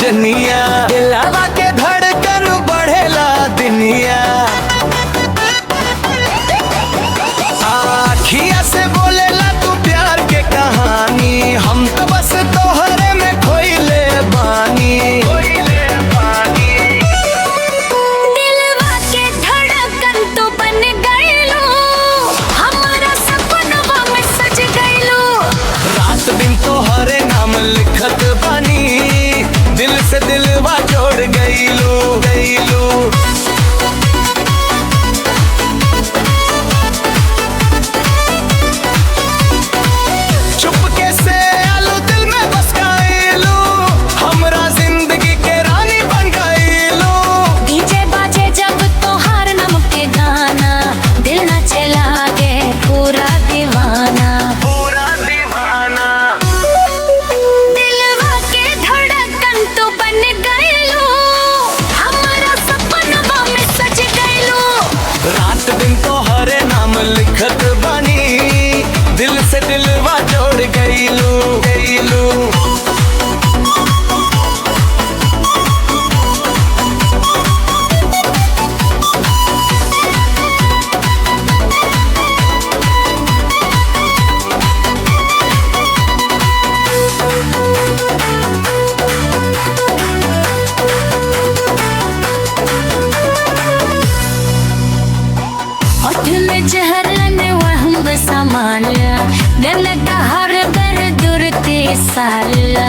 सजनिया, दिलवा के धड़कन बढ़ेला दुनिया। आखिया से बोलेला तू प्यार के कहानी, हम तो बस तोहरे में खोइले बानी। दिलवा के धड़कन तो बन गइलो, हमारा सपनवा में सज गइलो। रात दिन तोहरे नाम लिखत बानी, दिल से दिलवा जोड़ गइलो गइलो। चुपके से आलू दिल में बस गइलो, हमरा जिंदगी के रानी बन गइलो। डीजे बाजे जब तोहार नाम के गाना, दिल नाचे लागे पूरा दीवाना। पूरा दीवाना। दिलवा के धड़कन तो बन गइलो, हमारा सपनवा में सज गइलो। रात दिन तोहरे नाम लिखत बानी, दिल से दिलवा जोड़ गइलो गइलो। होठ में जहरन वहम समाला, दिल का हर दर्द दूर ते साला।